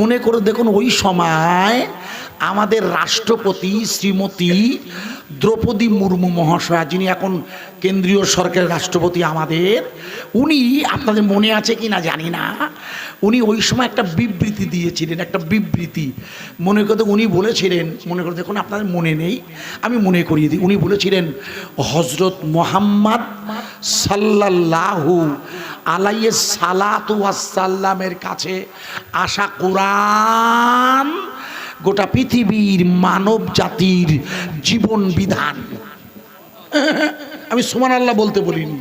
মনে করে দেখুন ওই সময় আমাদের রাষ্ট্রপতি শ্রীমতী দ্রৌপদী মুর্মু মহাশয়া, যিনি এখন কেন্দ্রীয় সরকারের রাষ্ট্রপতি আমাদের, উনি আপনাদের মনে আছে কি না জানি না, উনি ওই সময় একটা বিবৃতি দিয়েছিলেন, একটা বিবৃতি মনে করতে উনি বলেছিলেন, মনে করে দেখুন আপনাদের মনে নেই, আমি মনে করিয়ে দিই। উনি বলেছিলেন হজরত মোহাম্মদ সাল্লাল্লাহু আলাইহি সালাতু ওয়াসসালামের কাছে আসা কোরআন গোটা পৃথিবীর মানব জাতির জীবন বিধান। আমি সুবহানাল্লাহ বলতে বলিনি,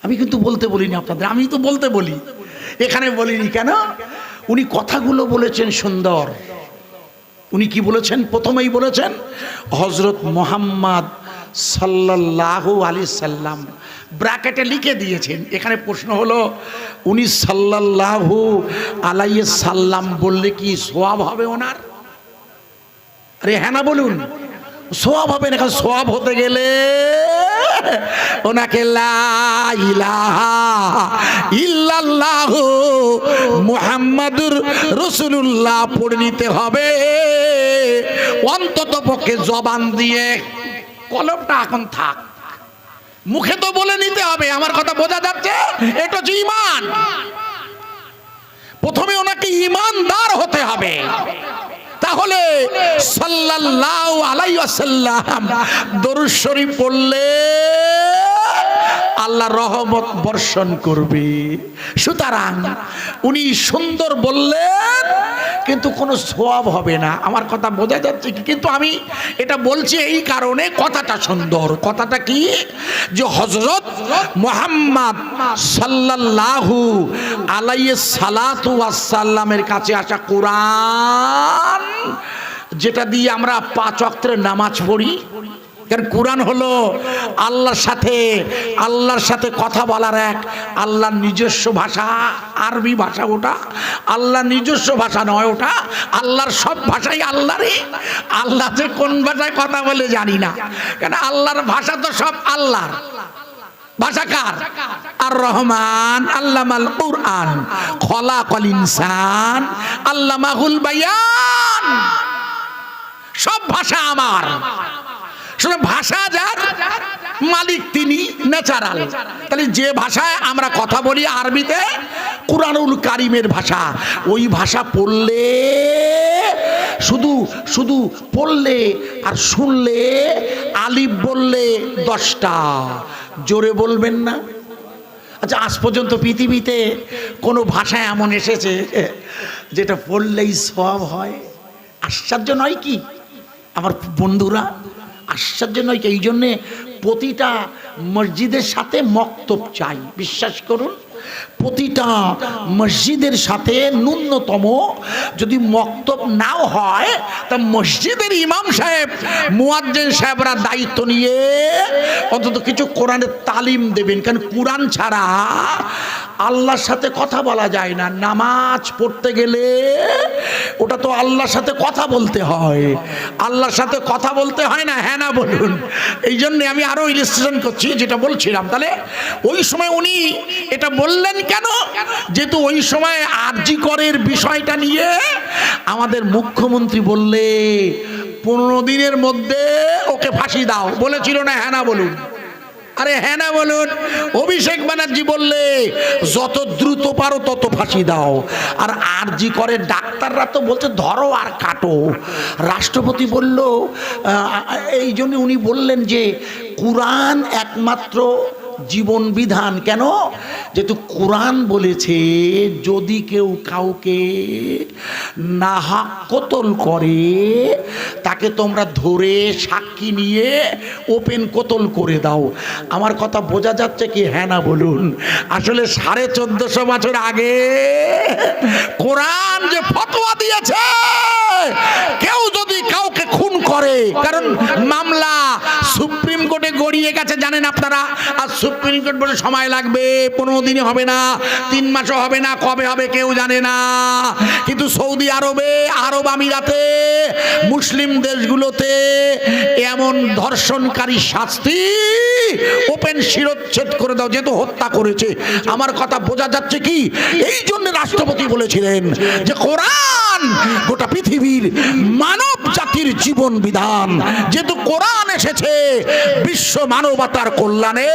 আমি কিন্তু বলতে বলিনি আপনাদের, আমি তো বলতে বলি, এখানে বলিনি কেন? উনি কথাগুলো বলেছেন সুন্দর। উনি কি বলেছেন? প্রথমেই বলেছেন হযরত মুহাম্মদ সাল্লাল্লাহু আলাইহি সাল্লাম, ব্র্যাকেটে লিখে দিয়েছেন। এখানে প্রশ্ন হলো উনি সাল্লাল্লাহু আলাইহি সাল্লাম বললে কি সওয়াব হবে ওনার? আরে হ্যাঁ না বলুন, সওয়াব হবে না। সওয়াব হতে গেলে ওনাকে লা ইলাহা ইল্লাল্লাহু মুহাম্মাদুর রাসূলুল্লাহ পড়ে নিতে হবে অন্তত পক্ষে জবান দিয়ে। কলমটা এখন থাক, মুখে তো বলে নিতে হবে। আমার কথা বোঝা যাচ্ছে? এটা হচ্ছে ঈমান। প্রথমে ওনাকে ঈমানদার হতে হবে, তাহলে সাল্লাল্লাহু আলাইহি ওয়াসাল্লাম দরুদ শরীফ পড়লে আল্লাহ রহমত বর্ষণ করবে। সুতরাং উনি সুন্দর বললেন, কিন্তু কোনো সওয়াব হবে না। আমার কথা বোঝা যাচ্ছে কি? কিন্তু আমি এটা বলছি এই কারণে, কথাটা সুন্দর। কথাটা কি? যে হযরত মুহাম্মদ সাল্লাল্লাহু আলাইহি সালাতু ওয়াসসালামের কাছে আসা কোরআন, যেটা দিয়ে আমরা 5 ওয়াক্তের নামাজ পড়ি, কারণ কোরআন হলো আল্লাহর সাথে কথা বলার এক আল্লাহর নিজস্ব ভাষা। আরবি ভাষা ওটা আল্লাহর নিজস্ব ভাষা নয়, ওটা আল্লাহর সব ভাষাই আল্লাহরই। আল্লাহ যে কোন ভাষায় কথা বলে জানি না, কেন আল্লাহর ভাষা তো সব আল্লাহর। ভাষা কার? আর রহমান আল্লামাল কুরআন খলাকাল ইনসান আল্লামাহুল বায়ান। সব ভাষা আমার। শুনে ভাষা যার মালিক তিনি, ন্যাচারাল। তাহলে যে ভাষায় আমরা কথা বলি আরবিতে, কুরআনুল কারীমের ভাষা, ওই ভাষা পড়লে শুধু পড়লে আর শুনলে, আলিফ বললে 10টা, জোরে বলবেন না? আচ্ছা, আজ পর্যন্ত পৃথিবীতে কোনো ভাষা এমন এসেছে যেটা পড়লেই সওয়াব হয়? আশ্চর্য নয় কি আমার বন্ধুরা? আশ্চর্য নয় কি? এই জন্যে প্রতিটা মসজিদের সাথে মক্তব চাই। বিশ্বাস করুন, প্রতিটা মসজিদের সাথে ন্যূনতম যদি মক্তব নাও হয়, তা মসজিদের ইমাম সাহেব, মুয়াজ্জিন সাহেবরা দায়িত্ব নিয়ে অন্তত কিছু কোরআনের তালিম দেবেন। কারণ কোরআন ছাড়া আল্লাহর সাথে কথা বলা যায় না। নামাজ পড়তে গেলে ওটা তো আল্লাহর সাথে কথা বলতে হয়, আল্লাহর সাথে কথা বলতে হয় না? হ্যাঁ না বলুন? এই জন্যে আমি আরো ইলাস্ট্রেশন করছি যেটা বলছিলাম। তাহলে ওই সময় উনি এটা বললেন কেন? যেহেতু ওই সময় আরজি করের বিষয়টা নিয়ে আমাদের মুখ্যমন্ত্রী বললে 15 দিনের মধ্যে ওকে ফাঁসি দাও বলেছিল না? হ্যাঁ না বলুন? আরে হ্যাঁ না বলুন? অভিষেক ব্যানার্জি বললে যত দ্রুত পারো তত ফাঁসি দাও। আর আরজি করে ডাক্তাররা তো বলছে ধরো আর কাটো। রাষ্ট্রপতি বলল, এই জন্য উনি বললেন যে কোরআন একমাত্র জীবন বিধান। কেন? যেহেতু কোরআন বলেছে যদি কেউ কাউকে নাহাক কতল করে, তাকে তোমরা ধরে সাক্ষী নিয়ে ওপেন কতল করে দাও। আমার কথা বোঝা যাচ্ছে কি? হ্যাঁ না বলুন? আসলে 1450 বছর আগে কোরআন যে ফতোয়া দিয়েছে, কেউ যদি কাউকে খুন করে, কারণ মামলা সুপ্রিম কোর্টে গড়িয়ে নিয়ে গেছে জানেন আপনারা? আর সুপ্রিম কোর্ট বলে সময় লাগবে, 15 দিনে হবে না, 3 মাসও হবে না, কবে হবে কেউ জানে না। কিন্তু সৌদি আরবে, আরব আমিরাতে, মুসলিম দেশগুলোতে এমন ধর্ষণকারী শাস্তি ওপেন শিরচ্ছেদ করে দাও, যেহেতু হত্যা করেছে। আমার কথা বোঝা যাচ্ছে কি? এই জন্য রাষ্ট্রপতি বলেছিলেন যে কোরআন গোটা পৃথিবীর মানব জাতির জীবন বিধান, যেহেতু কোরআন এসেছে বিশ্ব মানবতার কল্যাণে।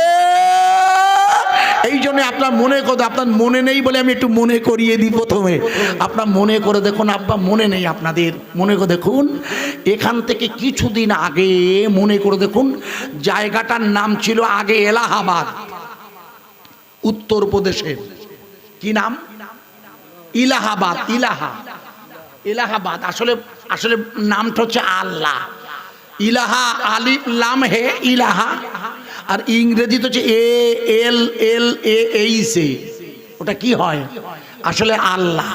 এই জন্য আপনার মনে কথা, আপনার মনে নেই বলে আমি একটু মনে করিয়ে দিই। প্রথমে আপনার মনে করে দেখুন, আব্বা মনে নেই আপনাদের, মনে করে দেখুন এখান থেকে কিছুদিন আগে মনে করে দেখুন, জায়গাটার নাম ছিল আগে এলাহাবাদ, উত্তরপ্রদেশের। কি নাম? ইলাহাবাদ। এলাহাবাদ আসলে আসলে নামটা হচ্ছে আল্লাহ। ইলাহা আলিফ লাম হে ইলাহা, আর ইংরেজিতে হচ্ছে ALLAH, ওটা কি হয় আসলে? আল্লাহ।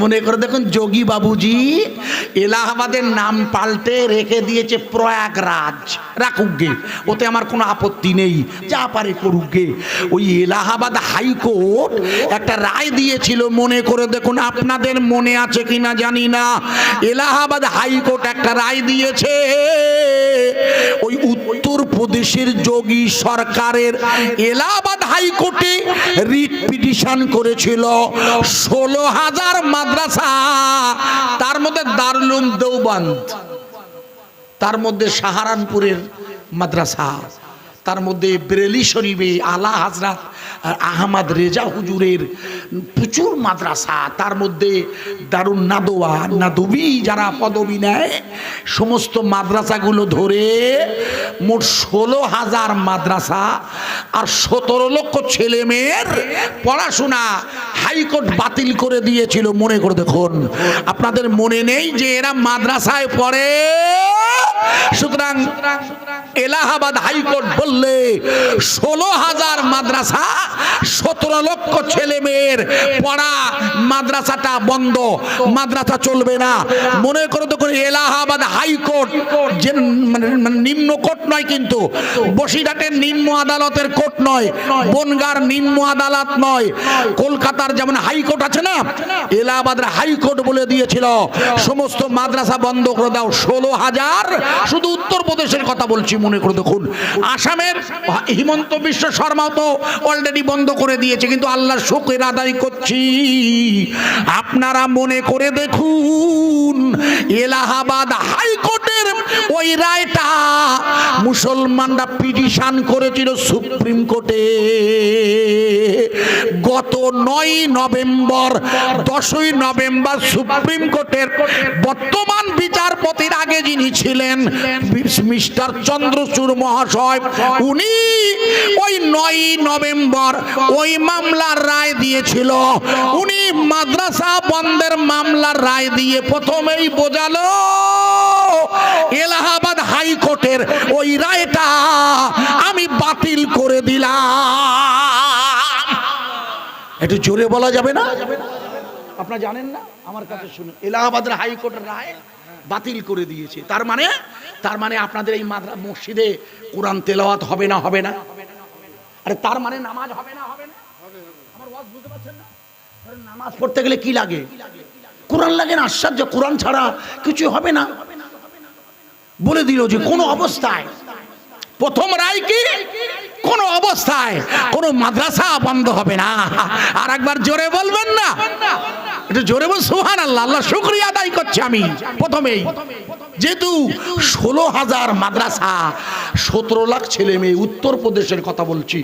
মনে করে দেখুন যোগী বাবুজি এলাহাবাদের নাম পাল্টে রেখে দিয়েছে প্রয়াগরাজ। রাখুক গে, ওতে আমার কোনো আপত্তি নেই, যা পারে করুক গে। ওই এলাহাবাদ হাইকোর্ট একটা রায় দিয়েছিল, মনে করে দেখুন, আপনাদের মনে আছে কিনা জানি না। এলাহাবাদ হাইকোর্ট একটা রায় দিয়েছে, ওই উত্তরপ্রদেশের যোগী সরকারের এলাহাবাদ হাইকোর্টে রিট পিটিশন করেছিল 16,000 মাদ্রাসা, তার মধ্যে দারুল দেওবন্দ, তার মধ্যে সাহারানপুরের মাদ্রাসা, তার মধ্যে বেরেলি শরীফে আলা হাজরাত আহমদ রেজা হুজুরের প্রচুর মাদ্রাসা, তার মধ্যে দারুন নাদোয়া, নাদবি যারা পদবি নেয়, সমস্ত মাদ্রাসাগুলো ধরে মোট 16,000 মাদ্রাসা আর 17 লক্ষ ছেলে মেয়ের পড়াশোনা হাইকোর্ট বাতিল করে দিয়েছিল। মনে করে দেখুন, আপনাদের মনে নেই যে এরা মাদ্রাসায় পড়ে? সুতরাং এলাহাবাদ হাইকোর্ট বললে 16,000 মাদ্রাসা, 17 লক্ষ ছেলে মেয়ের পড়া, মাদ্রাসাটা বন্ধ, মাদ্রাসা চলবে না। মনে করে দেখুন, এলাহাবাদ হাইকোর্ট যে মানে নিম্ন কোর্ট নয়, কিন্তু বসিরহাটের নিম্ন আদালতের কোর্ট নয়, বনগাঁর নিম্ন আদালত নয়, কলকাতার যেমন হাইকোর্ট আছে না, এলাহাবাদের হাইকোর্ট বলে দিয়েছিল সমস্ত মাদ্রাসা বন্ধ করে দাও। 16,000 শুধু উত্তরপ্রদেশের কথা বলছি। মনে করে দেখুন, আসামের হিমন্ত বিশ্ব শর্মাও তো অলরেডি বন্ধ করে দিয়েছে, কিন্তু আল্লাহর শুকর আদায় করছি। আপনারা মনে করে দেখুন, এলাহাবাদ হাইকোর্টের ওই রায়টা মুসলমানরা পিটিশন করেছিল সুপ্রিম কোর্টে। গত 9 নভেম্বর, 10ই নভেম্বর সুপ্রিম কোর্টের বর্তমান বিচারপতির আগে যিনি ছিলেন মিস্টার চন্দ্রচূড় মহাশয়, উনি ওই 9 নভেম্বর ওই মামলার রায় দিয়েছিল। উনি মাদ্রাসা বন্ধের মামলার রায় দিয়ে প্রথমেই বোঝালো এলাহাবাদ হাইকোর্টের ওই রায়টা আমি বাতিল করে দিলাম। একটু জোরে বলা যাবে না? আপনারা জানেন না? আমার কাছে শুনুন, এলাহাবাদের হাইকোর্টের রায় বাতিল করে দিয়েছে। তার মানে আপনাদের এই মসজিদে কোরআন তেলাওয়াত হবে না? হবে না? আরে তার মানে নামাজ হবে না? হবে না? আমার ওয়াজ বুঝতে পারছেন না? নামাজ পড়তে গেলে কি লাগে? কোরআন লাগে না? আশ্চর্য, কোরআন ছাড়া কিছু হবে না বলে দিল যে কোনো অবস্থায়, প্রথম রায় কি, কোনো অবস্থায় কোনো মাদ্রাসা বন্ধ হবে না। আর একবার জোরে বলবেন না? এটা জোরে বল সুবহানাল্লাহ। আল্লাহ শুকরিয়া আদায় করছি আমি প্রথমেই, যেহেতু 16,000 মাদ্রাসা, 17 লাখ ছেলে মেয়ে, উত্তরপ্রদেশের কথা বলছি।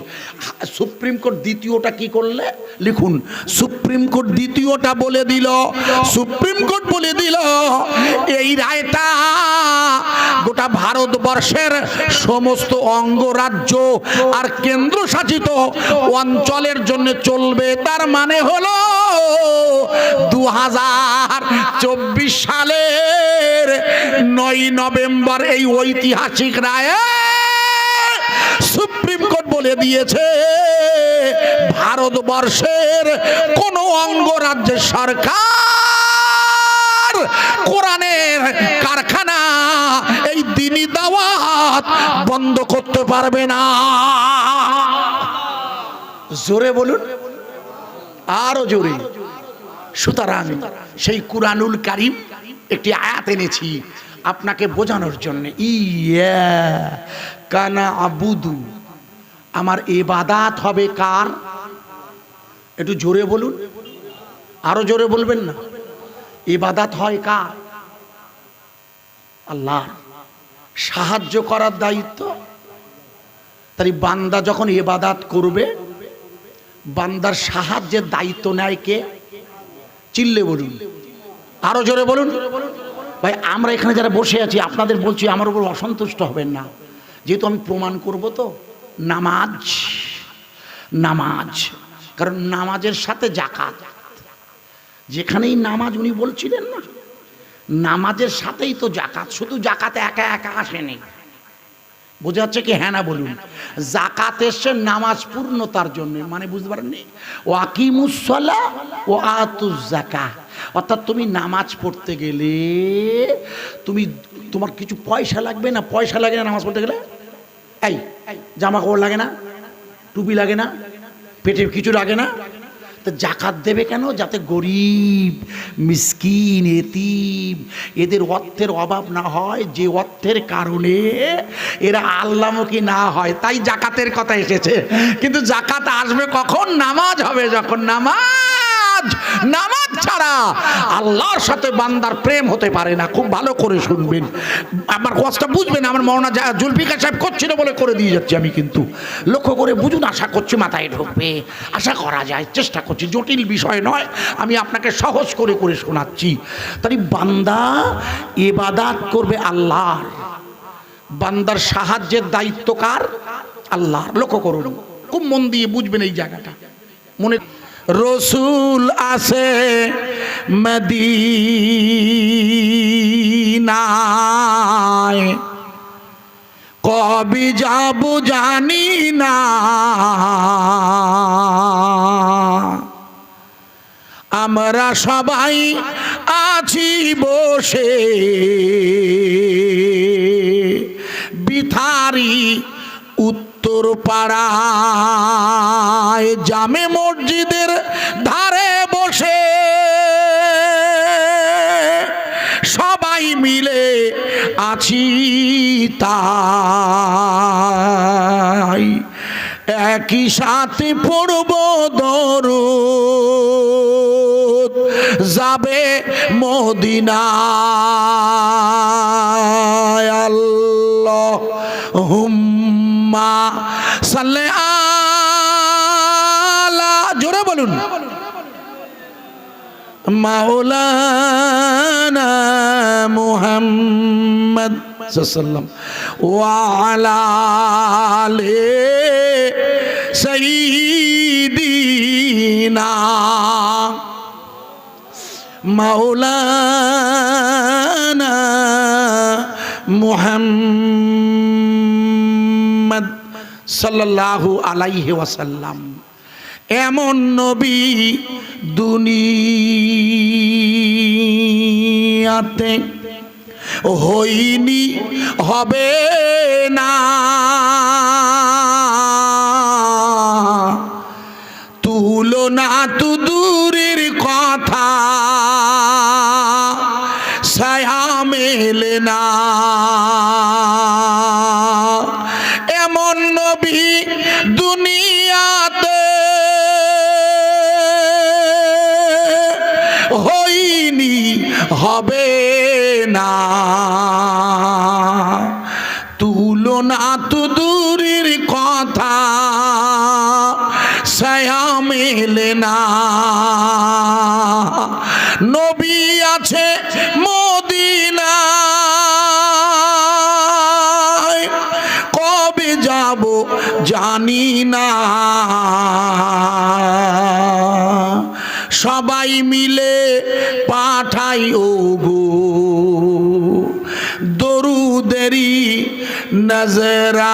সুপ্রিম কোর্ট দ্বিতীয়টা কি করলে লিখুন, সুপ্রিম কোর্ট দ্বিতীয়টা বলে দিল, সুপ্রিম কোর্ট বলে দিল এই রায়টা গোটা ভারতবর্ষের সমস্ত অঙ্গরাজ্য আর কেন্দ্রশাসিত অঞ্চলের জন্য চলবে। তার মানে হলো 2024 সালের 9 নভেম্বর এই ঐতিহাসিক রায়ে সুপ্রিম কোর্ট বলে দিয়েছে ভারতবর্ষের কোন অঙ্গরাজ্যের সরকার কোরআনের কারখানা, এই দ্বীনি দাওয়াত ইবাদাত বন্ধ করতে পারবে না। জোরে বলুন, আরো জোরে। সুতরাং সেই কুরআনুল কারীম একটি আয়াত এনেছি আপনাকে বোঝানোর জন্য। ইয়া কানা আবুদু, আমার ইবাদাত হবে কার? একটু জোরে বলুন, আরো জোরে বলবেন না। ইবাদাত হয় কার? আল্লাহ। সাহায্য করার দায়িত্ব। তাই বান্দা যখন ইবাদাত করবে, বান্দার সাহায্যের দায়িত্ব নেয় কে? চিল্লে বলুন, আরো জোরে বলুন। ভাই আমরা এখানে যারা বসে আছি আপনাদের বলছি আমার উপর অসন্তুষ্ট হবেন না, যেহেতু আমি প্রমাণ করব। তো নামাজ, নামাজ, কারণ নামাজের সাথে জাকাত, যেখানেই নামাজ উনি বলছিলেন না, নামাজের সাথেই তো জাকাত। শুধু জাকাত একা একা আসেনি, বোঝা যাচ্ছে কি? হ্যাঁ না বলুন। জাকাত এসছে নামাজ পূর্ণতার জন্য, মানে বুঝতে পারেননি? ও আকিমুস সালাহ ও আতুজ যাকাত, অর্থাৎ তুমি নামাজ পড়তে গেলে তোমার কিছু পয়সা লাগবে না? পয়সা লাগে না নামাজ পড়তে গেলে? এই জামা কাপড় লাগে না? টুপি লাগে না? পেটে কিছু লাগে না? তো জাকাত দেবে কেন? যাতে গরিব, মিসকিন, এতিম এদের অর্থের অভাব না হয়, যে অর্থের কারণে এরা আল্লাহমুখী না হয়, তাই জাকাতের কথা এসেছে। কিন্তু জাকাত আসবে কখন? নামাজ হবে যখন। নামাজ ছাড়া আল্লাহর সাথে বান্দার প্রেম হতে পারে না। খুব ভালো করে শুনবেন, আমার কথাটা বুঝবেন। আমার মৌলানা জুলফিকার সাহেব করছিল বলে করে দিয়ে যাচ্ছি আমি, কিন্তু লক্ষ্য করে বুঝুন। আশা করছি মাথায় ঢুকবে, আশা করা যায়, চেষ্টা করছি। জটিল বিষয় নয়, আমি আপনাকে সহজ করে করে শোনাচ্ছি। তাই বান্দা ইবাদত করবে আল্লাহর, বান্দার সাহায্যের দায়িত্ব কার? আল্লাহর। লক্ষ্য করুন, খুব মন দিয়ে বুঝবেন এই জায়গাটা। মনে রসুল আসে মদিনায়, কবে যাব জানি না, আমরা সবাই আছি বসে বিথারি উত্তর পাড়ায়, জামে মসজিদের ধারে বসে সবাই মিলে আছি তাই, একই সাথে পড়ব দরুদ, যাবে মদিনায়। আল্লাহুম্মা সাল্লি আলা, জোরে বলুন, মাওলানা মুহাম্মদ সাল্লাল্লাহু ওয়া আলা আলি সাইয়্যিদিনা মাওলানা মুহাম্মদ সাল্লাল্লাহু আলাইহি ওয়াসাল্লাম। এমন নবী দুনিয়াতে হইনি, হবে না, তুলনা তো দূরের কথা, ছায়া মেলে না। এমন নবী দুনিয়াতে হইনি, হবে না, তুলনা তো দূরের কথা, ছায়া মেলে না। নবী আছে মদিনায়, কবে যাব জানি না, সবাই মিলে পাঠাই ওগো দরুদেরি নজরানা।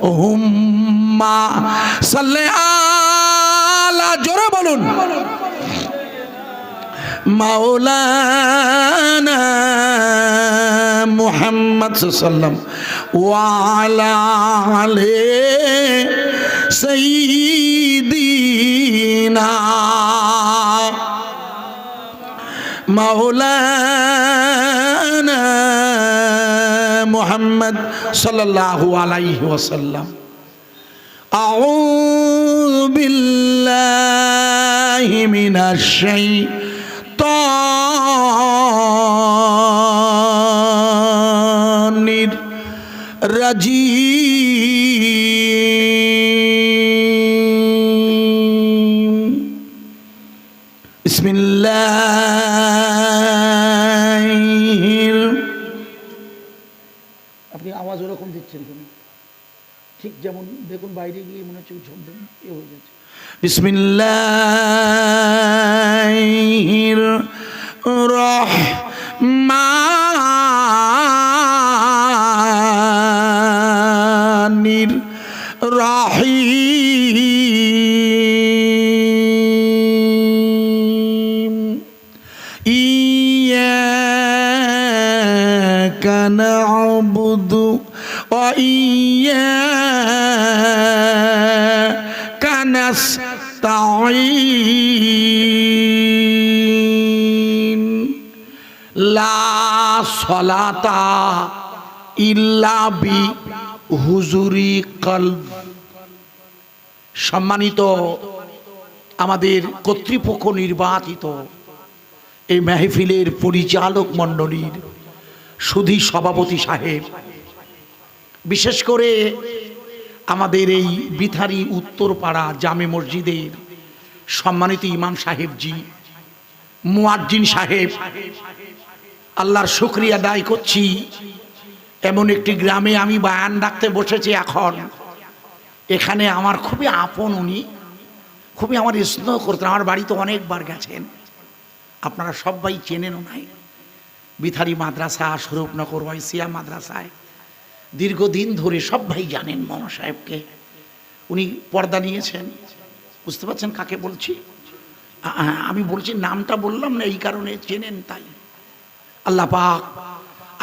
আল্লাহুম্মা সাল্লি আলা, জোরে বলুন, মাওলানা মুহাম্মদ সাল্লাল্লাহু আলাইহি ওয়া আলা আলি সাইয়্যিদিনা মাওলানা মুহাম্মদ সাল্লাল্লাহু আলাইহি ওয়াসাল্লাম। আউযু বিল্লাহি মিনাশ শাইতানির রাজিম। বিসমিল্লাহির, আপনি আওয়াজ ওরকম দিচ্ছেন কেন? ঠিক যেমন দেখুন বাইরে গিয়ে মনে হচ্ছে শব্দ এ হয়ে যাচ্ছে। বিসমিল্লাহির রহমানির রহিম। ইয়্যাকা না'বুদু ওয়া ইয়্যাকা নাস্তাঈন। লা সলাতা ইল্লা বি হুজুরি কলব। সম্মানিত আমাদের কর্তৃপক্ষ নির্বাচিত এই মেহফিলের পরিচালক মণ্ডলীর সুধী সভাপতি সাহেব, বিশেষ করে আমাদের এই বিথারি উত্তরপাড়া জামে মসজিদের সম্মানিত ইমাম সাহেবজি, মুয়াজ্জিন সাহেব, আল্লাহর শুকরিয়া আদায় করছি। এমন একটি গ্রামে আমি বায়ান রাখতে বসেছি এখন। এখানে আমার খুবই আপন উনি, খুবই আমার স্নেহ করতেন। আমার বাড়িতে অনেকবার গেছেন, আপনারা সবাই চেনেনও নাই। বিথারি মাদ্রাসা, স্বরূপনগর ওয়াইসিয়া মাদ্রাসায় দীর্ঘদিন ধরে সবাই জানেন মামা সাহেবকে। উনি পর্দা নিয়েছেন, বুঝতে পারছেন কাকে বলছি? আমি বলছি, নামটা বললাম না এই কারণে চেনেন তাই। আল্লাহ পাক,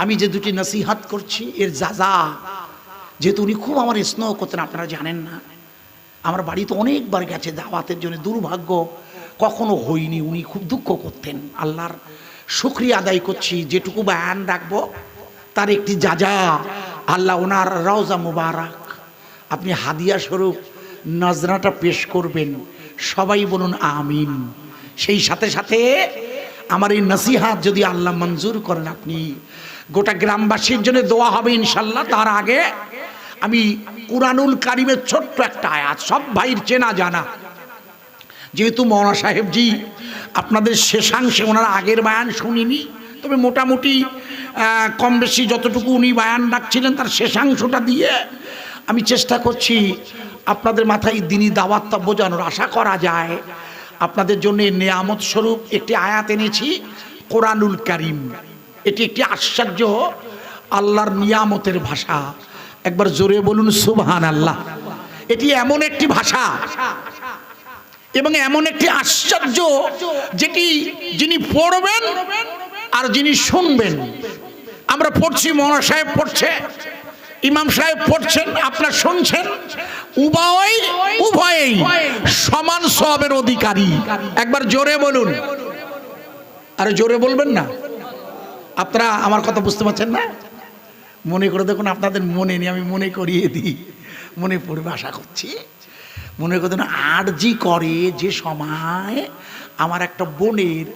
আমি যে দুটি নসিহাত করছি এর যাজা, যেহেতু উনি খুব আমার স্নেহ করতেন, আপনারা জানেন না। আমার বাড়িতে অনেকবার গেছে দাওয়াতের জন্য, দুর্ভাগ্য কখনো হয়নি। উনি খুব দুঃখ করতেন। আল্লাহর শুকরিয়া আদায় করছি, যেটুকু বয়ান রাখবো তার একটি যাজা আল্লাহ ওনার রওজা মুবারক, আপনি হাদিয়া স্বরূপ নজরাটা পেশ করবেন। সবাই বলুন আমিন। সেই সাথে সাথে আমার এই নসিহাত যদি আল্লাহ মঞ্জুর করেন, আপনি গোটা গ্রামবাসীর জন্য দোয়া হবে ইনশাল্লাহ। তার আগে আমি কুরআনুল কারীমের ছোট্ট একটা আয়াত, সব ভাইয়ের চেনা জানা, যেহেতু মৌলানা সাহেবজি আপনাদের শেষাংশে ওনার আগের বায়ান শুনিনি, তবে মোটামুটি কম বেশি যতটুকু উনি বায়ান রাখছিলেন তার শেষাংশটা দিয়ে আমি চেষ্টা করছি আপনাদের মাথায় দিনী দাওয়াতটা বোঝানোর। আশা করা যায় আপনাদের জন্য নেয়ামত স্বরূপ একটি আয়াত এনেছি, কোরআনুল কারীম। এটি একটি আশ্চর্য আল্লাহর নিয়ামতের ভাষা। একবার জোরে বলুন সুবহানাল্লাহ। এটি এমন একটি ভাষা এবং এমন একটি আশ্চর্য, যেটি যিনি পড়বেন আর যিনি শুনবেন, আমরা পড়ছি, মৌলানা সাহেব পড়ছে, ইমাম সাহেব পড়ছেন, আপনারা শুনছেন, উভয়েই সমান সওয়াবের অধিকারী। একবার জোরে বলুন। আরে জোরে বলবেন না? আপনারা আমার কথা বুঝতে পারছেন না? মনে করে দেখুন, আপনাদের মনে নেই, আমি মনে করিয়ে দিই, মনে পড়বে আশা করছি। মনে করতেন আরজি করে যে সময় আমার একটা বোনের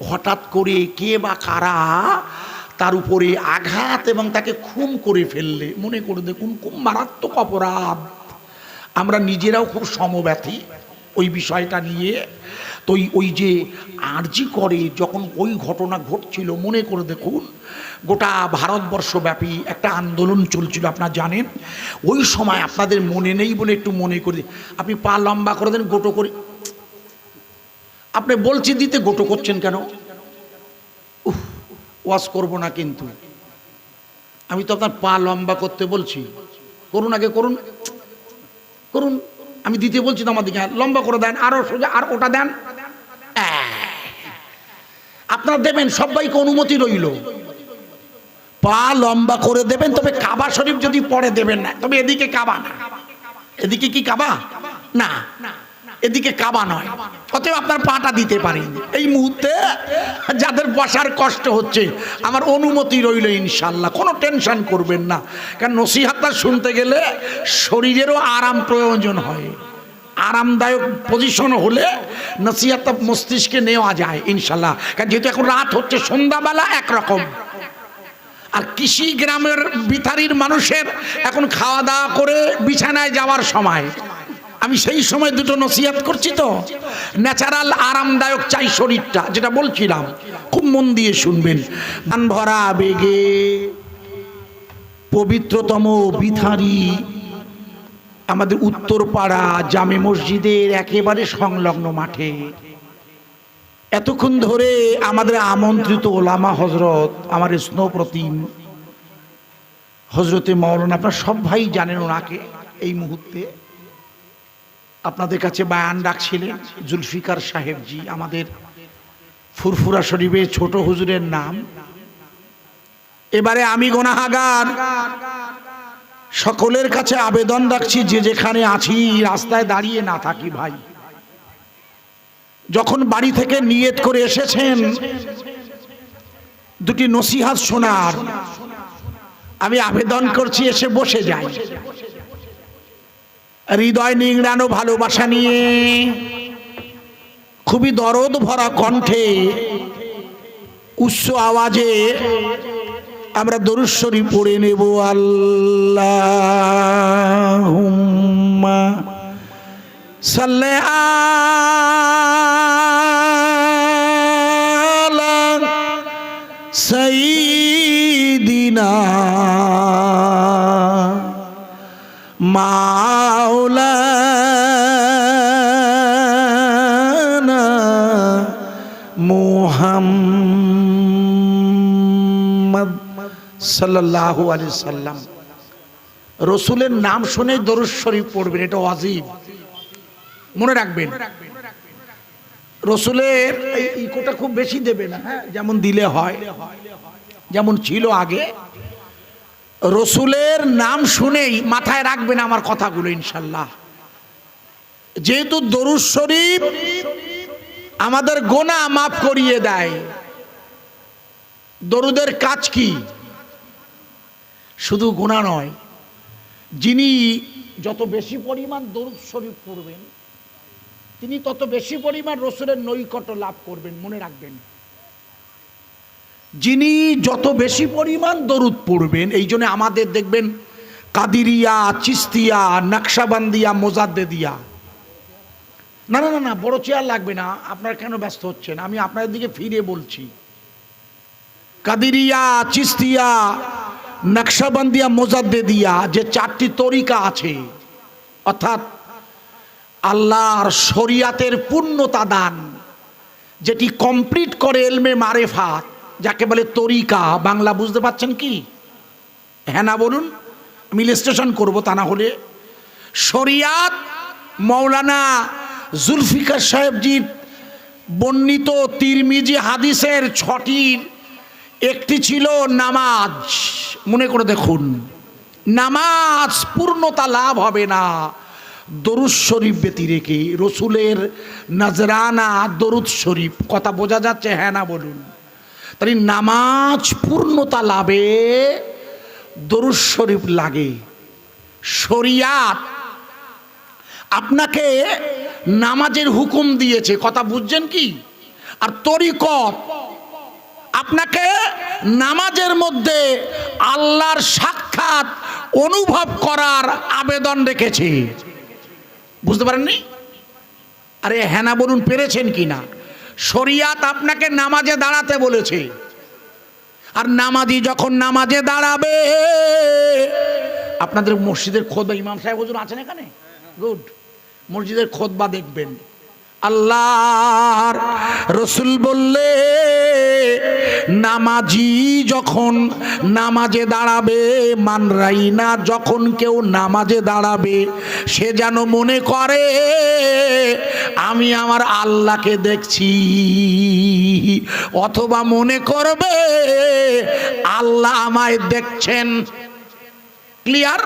হঠাৎ করে কে বা কারা তার উপরে আঘাত এবং তাকে খুন করে ফেললে, মনে করে দেখুন খুব মারাত্মক অপরাধ। আমরা নিজেরাও খুব সমব্যথী ওই বিষয়টা নিয়ে। তো ওই যে আরজি করে যখন ওই ঘটনা ঘটছিল, মনে করে দেখুন গোটা ভারতবর্ষব্যাপী একটা আন্দোলন চলছিল, আপনারা জানেন। ওই সময় আপনাদের মনে নেই বলে একটু মনে করে, আপনি পা লম্বা করে দেন, গোটো করে। আপনি বলছি দিতে, গোটো করছেন কেন? ওয়াজ করবো না, কিন্তু আমি তো আপনার পা লম্বা করতে বলছি। করুন, আগে করুন, করুন। আমি দিতে বলছি তো, আমার দিকে লম্বা করে দেন, আরো সোজা, আর ওটা দেন। আপনারা দেবেন, সবাইকে অনুমতি রইল, পা লম্বা করে দেবেন, তবে কাবা শরীফ যদি পরে দেবেন না, তবে এদিকে কাবা না। এদিকে কি কাবা না, এদিকে কাবা নয়, অতএব আপনার পাটা দিতে পারেন। এই মুহূর্তে যাদের বসার কষ্ট হচ্ছে, আমার অনুমতি রইল ইনশাল্লাহ, কোনো টেনশন করবেন না। কারণ নসিহতটা শুনতে গেলে শরীরেরও আরাম প্রয়োজন হয়, আরামদায়ক পজিশন হলে নসিহতটা মস্তিষ্কে নেওয়া যায় ইনশাল্লাহ। কারণ যেহেতু এখন রাত হচ্ছে, সন্ধ্যাবেলা একরকম, আর কৃষি গ্রামের বিথারির মানুষের এখন খাওয়া দাওয়া করে বিছানায় যাওয়ার সময়, আমি সেই সময় দুটো নসিহত করছি। তো ন্যাচারাল আরামদায়ক চাই শরীরটা, যেটা বলছিলাম, খুব মন দিয়ে শুনবেন। গান ভরা আবেগে পবিত্রতম বিথারি আমাদের উত্তরপাড়া জামে মসজিদের একেবারে সংলগ্ন মাঠে এতক্ষণ ধরে আমাদের আমন্ত্রিত ওলামা হজরত, আমার স্নেহপ্রতিম হজরতে মাওলানা, আপনারা সব ভাই জানেন ওনাকে। এই মুহূর্তে আপনাদের কাছে বায়ান রাখছিলেন জুলফিকার সাহেবজি, আমাদের ফুরফুরা শরীফের ছোট হুজুরের নাম। এবারে আমি গুনাহগার, সকলের কাছে আবেদন রাখছি, যে যেখানে আছি রাস্তায় দাঁড়িয়ে না থাকি ভাই। যখন বাড়ি থেকে নিয়ত করে এসেছেন দুটি নসিহত শোনার, আমি আবেদন করছি এসে বসে যাই। হৃদয় নিংড়ানো ভালোবাসা নিয়ে খুবই দরদ ভরা কণ্ঠে উচ্চ আওয়াজে আমরা দরুদ শরীফ পড়ে নেব। আল্লাহুম্মা সাল্লি আলা সাইয়্যিদিনা মাওলানা মুহাম্মদ সাল্লাল্লাহু আলাইহি সাল্লাম। রসুলের নাম শুনে দরুদ শরীফ পড়বেন, এটা ওয়াজিব, মনে রাখবেন। রসুলের এই ইকোটা খুব বেশি দেবে না, হ্যাঁ, যেমন দিলে হয়, যেমন ছিল আগে। রসুলের নাম শুনেই মাথায় রাখবেন আমার কথাগুলো ইনশাল্লাহ। যেহেতু দরুদ শরীফ আমাদের গোনা মাফ করিয়ে দেয়। দরুদের কাজ কি? শুধু গোনা নয়, যিনি যত বেশি পরিমাণ দরুদ শরীফ পড়বেন তিনি তত বেশি পরিমাণ রসুলের নৈকট্য লাভ করবেন, মনে রাখবেন। যিনি যত বেশি পরিমাণ দরুদ পড়বেন, এই জন্য আমাদের দেখবেন কাদিরিয়া, চিস্তিয়া, নকশাবন্দিয়া, মোজাদ্দেদিয়া, না না না না বড় চেয়ার লাগবে না, আপনারা কেন ব্যস্ত হচ্ছেন, আমি আপনাদের দিকে ফিরে বলছি। কাদিরিয়া, চিস্তিয়া, নকশাবন্দিয়া, মোজাদ্দেদিয়া, যে চারটি তরিকা আছে, অর্থাৎ আল্লাহর শরিয়াতের পূর্ণতা দান, যেটি কমপ্লিট করে এলমে মারেফাত, যাকে বলে তরিকা। বাংলা বুঝতে পাচ্ছেন কি? হ্যাঁ না বলুন, আমি ইলাস্ট্রেশন করবো, তা না হলে। শরিয়াত মৌলানা জুলফিকার সাহেবজির বর্ণিত তিরমিজি হাদিসের 6টির একটি ছিল নামাজ। মনে করে দেখুন, নামাজ পূর্ণতা লাভ হবে না দরুদ শরীফ ব্যতি রেখে। রসুলের নজরানা দরুদ শরীফ, কথা বোঝা যাচ্ছে? হ্যাঁ না বলুন। তাই নামাজ পূর্ণতা লাভে দরুদ শরীফ লাগে। শরিয়াত আপনাকে নামাজের হুকুম দিয়েছে, কথা বুঝছেন কি? আর তরিকত আপনাকে নামাজের মধ্যে আল্লাহর সাক্ষাৎ অনুভব করার আবেদন রেখেছে। বুঝতে পারেননি? আরে হ্যাঁ না বলুন, পেরেছেন কি না? শরিয়াত আপনাকে নামাজে দাঁড়াতে বলেছে, আর নামাজি যখন নামাজে দাঁড়াবে, আপনাদের মসজিদের খোদবা, ইমাম সাহেব হুজুর আছেন এখানে? গুড। মসজিদের খোদবা দেখবেন, আল্লাহর রসুল বললে নামাজি যখন নামাজে দাঁড়াবে, মানরাইনা, যখন কেউ নামাজে দাঁড়াবে, সে যেন মনে করে আমি আমার আল্লাহকে দেখছি, অথবা মনে করবে আল্লাহ আমায় দেখছেন। ক্লিয়ার?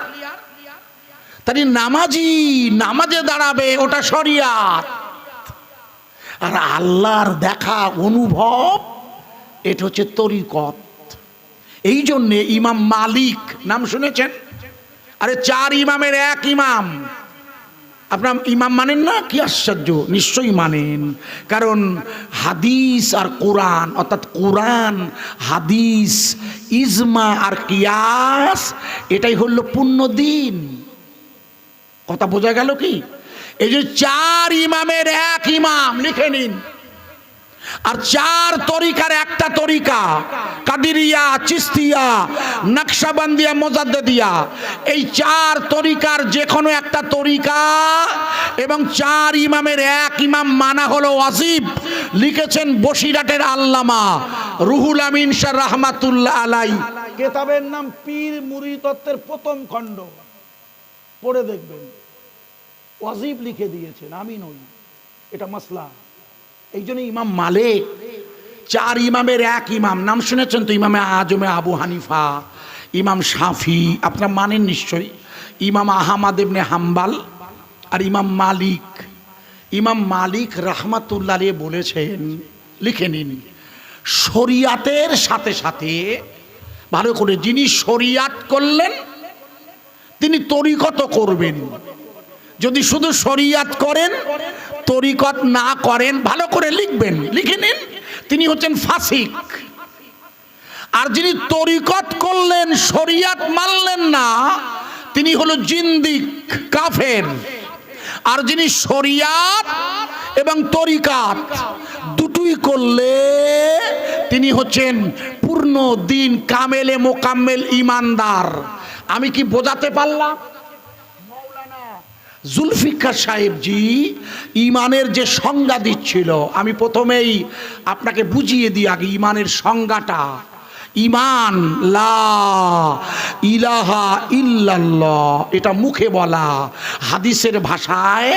তাই নামাজি নামাজে দাঁড়াবে, ওটা শরিয়াত। আর আল্লাহর দেখা অনুভব এটা হচ্ছে তরিকত। এই জন্যে ইমাম মালিক নাম শুনেছেন? আরে 4 ইমামের এক ইমাম। আপনার ইমাম মানেন না? কি আশ্চর্য! নিশ্চয়ই মানেন, কারণ হাদিস আর কোরআন, অর্থাৎ কোরআন, হাদিস, ইজমা আর কিয়াস, এটাই হলো পূর্ণ দিন। কথা বোঝা গেল কি? এই যে 4 ইমামের এক ইমাম, লিখে নিন। আর 4 তরিকার একটা তরিকা, কাদিরিয়া, চিস্তিয়া, নকশবন্দিয়া, মোজাদ্দেদিয়া। এই 4 তরিকার যে কোনো একটা তরিকা এবং 4 ইমামের এক ইমাম মানা হলো ওয়াজিব। লিখেছেন বসিরাটের আল্লামা রুহুল আমিন শাহ রাহমাতুল্লাহ আলাই। কিতাবের নাম পীর মুরিদ তত্ত্বের প্রথম খণ্ড, পড়ে দেখবেন। ওয়াজিব লিখে দিয়েছেন, আমি নই, এটা মাসলা। এই জন্য ইমাম মালিক 4 ইমামের এক ইমাম। নাম শুনেছেন তো? ইমামে আজমে আবু হানিফা, ইমাম শাফি, আপনারা মানেন নিশ্চয়ই, ইমাম আহমদ ইবনে হাম্বাল আর ইমাম মালিক। ইমাম মালিক রাহমাতুল্লাহ আলাইহি বলেছেন, লিখে নিন, শরিয়াতের সাথে সাথে ভালো করে, যিনি শরিয়াত করলেন তিনি তরিকত করবেন। যদি শুধু শরিয়াত করেন, তরিকত না করেন, ভালো করে লিখবেন, লিখে নিন, তিনি হচ্ছেন ফাসিক। আর যিনি তরিকত করলেন, শরিয়াত মানলেন না, তিনি হলো জিন্দিক, কাফের। আর যিনি শরিয়াত এবং তরিকাত দুটোই করলে তিনি হচ্ছেন পূর্ণ দিন, কামেলে মোকাম্মেল ইমানদার। আমি কি বোঝাতে পারলাম? জুলফিকার সাহেবজি ইমানের যে সংজ্ঞা দিচ্ছিল, আমি প্রথমেই আপনাকে বুঝিয়ে দিই আগে ইমানের সংজ্ঞাটা। ইমান লা ইলাহা ইল্লাল্লাহ, এটা মুখে বলা। হাদিসের ভাষায়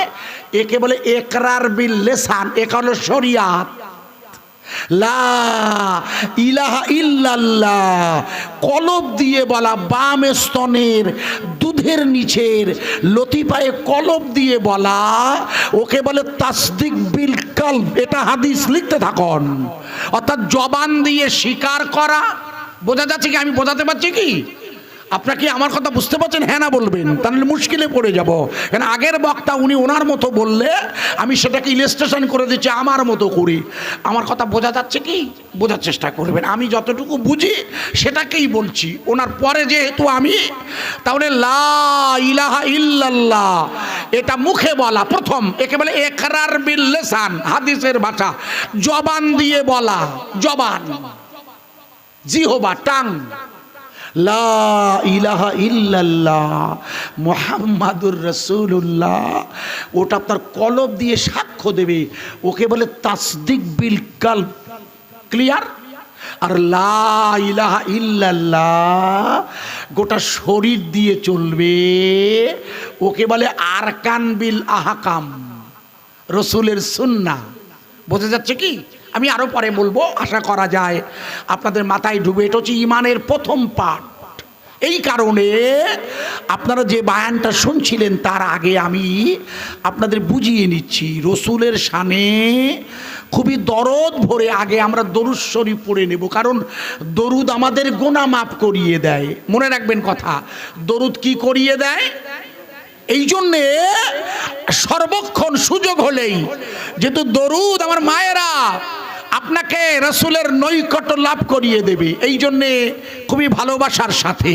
একে বলে ইকরার বিল লিসান, এটা হলো শরিয়াত। লা ইলাহা ইল্লাল্লাহ কলব দিয়ে বলা, বাম স্তনের দুধের নিচের লতিফায়ে কলব দিয়ে বলা, ওকে বলে তাসদিক বিল কলব। এটা হাদিস, লিখতে থাকুন। অর্থাৎ জবান দিয়ে স্বীকার করা। বোঝা যাচ্ছে কি? আমি বোঝাতে পারছি কি? আপনারা কি আমার কথা বুঝতে পারছেন? হ্যাঁ না বলবেন, তাহলে মুশকিলে পড়ে যাব। কেন আগের বক্তা উনি ওনার মতো বললে আমি সেটাকে ইলাস্ট্রেশন করে দিচ্ছি আমার মতো করি। আমার কথা বোঝা যাচ্ছে কি? বোঝার চেষ্টা করবেন। আমি যতটুকু বুঝি সেটাকেই বলছি। ওনার পরে যেহেতু আমি, তাহলে লা ইলাহা ইল্লাল্লাহ এটা মুখে বলা প্রথম, একে বলে ইকরার বিল লিসান, হাদিসের ভাষা জবান দিয়ে বলা, জবান, জিহবা, টাং। লা ইলাহা ইল্লাল্লাহ মুহাম্মাদুর রাসূলুল্লাহ, ওটা আপনার কলব দিয়ে সাক্ষ্য দেবে, ওকে বলে তাসদিক বিল কলব। ক্লিয়ার? আর লা ইলাহা ইল্লাল্লাহ গোটা শরীর দিয়ে চলবে, ওকে বলে আরকান বিল আহকাম, রসুলের সুন্নাহ। বোঝা যাচ্ছে কি? আমি আরো পরে বলবো, আশা করা যায় আপনাদের মাথায় ঢুকবে। এটা হচ্ছে ইমানের প্রথম পার্ট। এই কারণে আপনারা যে বায়ানটা শুনছিলেন তার আগে আমি আপনাদের বুঝিয়ে নিচ্ছি। রসুলের শানে খুবই দরদ ভরে আগে আমরা দরুদ শরীফ পড়ে নেব, কারণ দরুদ আমাদের গুনাহ মাফ করিয়ে দেয়। মনে রাখবেন কথা, দরুদ কি করিয়ে দেয়? এই জন্যে সর্বক্ষণ সুযোগ হলেই, যেহেতু দরুদ আমার মায়েরা আপনাকে রসুলের নৈকট্য লাভ করিয়ে দেবে, এই জন্যে খুবই ভালোবাসার সাথে